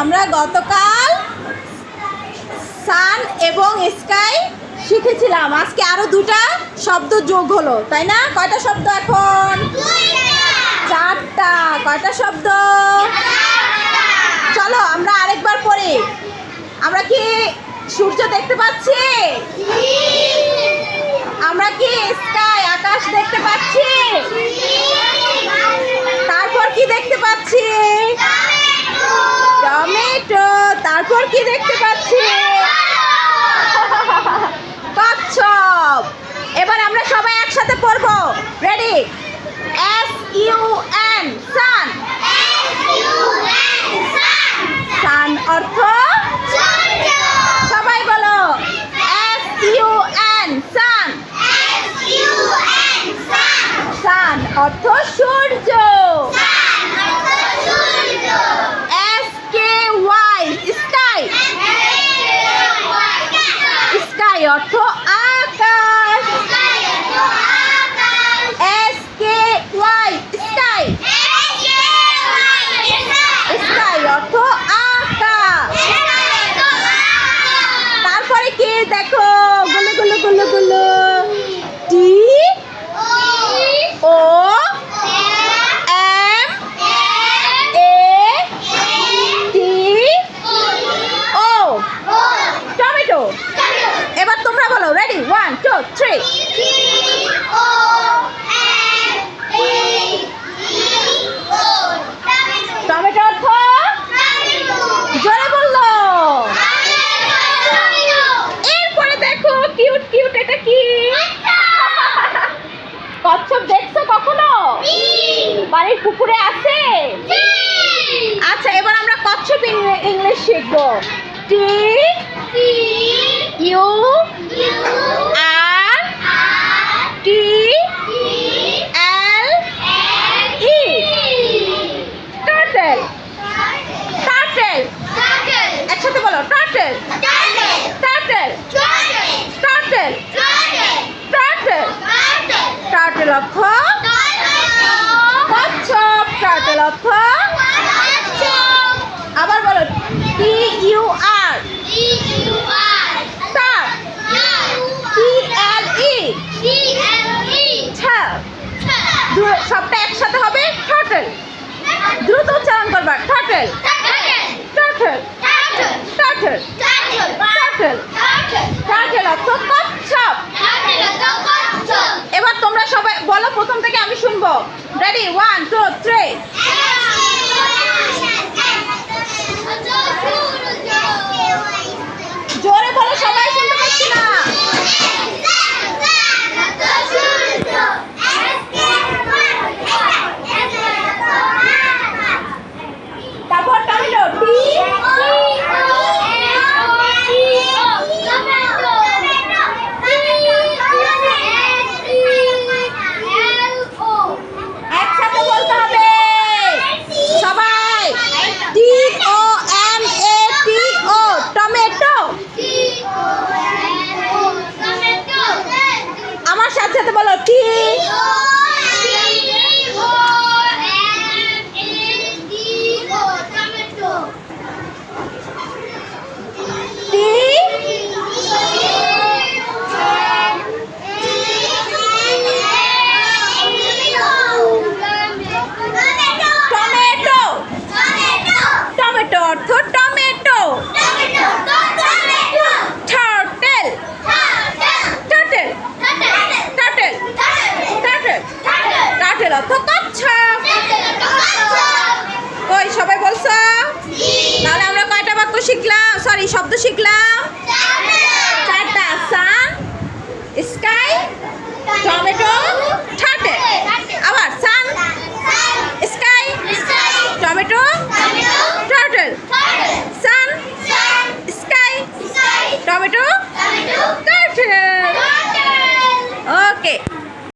আমরা গতকাল সান এবং স্কাই শিখেছিলাম। আজকে আরো দুটা শব্দ যোগ হলো, তাই না? কয়টা শব্দ এখন? চারটা। কয়টা শব্দ? চলো আমরা আরেকবার পড়ি। আমরা কি সূর্য দেখতে পাচ্ছি? আমরা কি স্কাই আকাশ দেখতে পাচ্ছি? তারপর কি দেখতে পাচ্ছি? টমেটো। তারপর কি দেখতে পাচ্ছি? কচ্ছপ। এবার আমরা সবাই একসাথে পড়বো। রেডি? SUN সান। সান অর্থ সবাই বলো SUN সান। সান অর্থ সূর্য। SKY sky. স্কাই অর্থ আকাশ। SKY sky. স্কাই অর্থ আকাশ। তারপরে কি দেখো? গুলো গুলো গুলো গুলো TOMATO। টমেটো। এবার তোমরা বলো। রেডি? 1 2 3। টমেটো অর্থ জোরে বললো। এরপরে দেখো কিউট কিউট, এটা কি? কচ্ছপ দেখছো কখনো? বাড়ির পুকুরে আছে? আচ্ছা, এবার আমরা কচ্ছপ ইংলিশ শিখবো। TURTLE। টার্টল। টার্টল। একসাথে বলো। Turtle. Turtle. Turtle. Turtle. Turtle অর্থ কচ্ছপ। টার্টল অর্থ আবার বলো। TUR তার। TLE সবটা একসাথে হবে। টার্টল। দ্রুত উচ্চারণ করবা। Turtle. Turtle. Turtle. Turtle. Turtle অর্থ কচ্ছপ। এবার তোমরা সবাই বলো প্রথম থেকে, আমি শুনবো। রেডি? 1 2 3। জোরে বলো, সবাই শুনতে পাচ্ছি না। তারপর টমেটো। একসাথে বলতে হবে সবাই। TOMATO tomato. আমার সাথে সাথে বলো। টমেটো। টমেটো অর্থ tomato. Turtle. Turtle. Turtle. Turtle. Turtle অর্থ কচ্ছপ। ওই সবাই বলছো? তাহলে আমরা কয়টা বাক্য শিখলাম? সরি, শব্দ শিখলাম? চারটা। সান, স্কাই, টমেটো,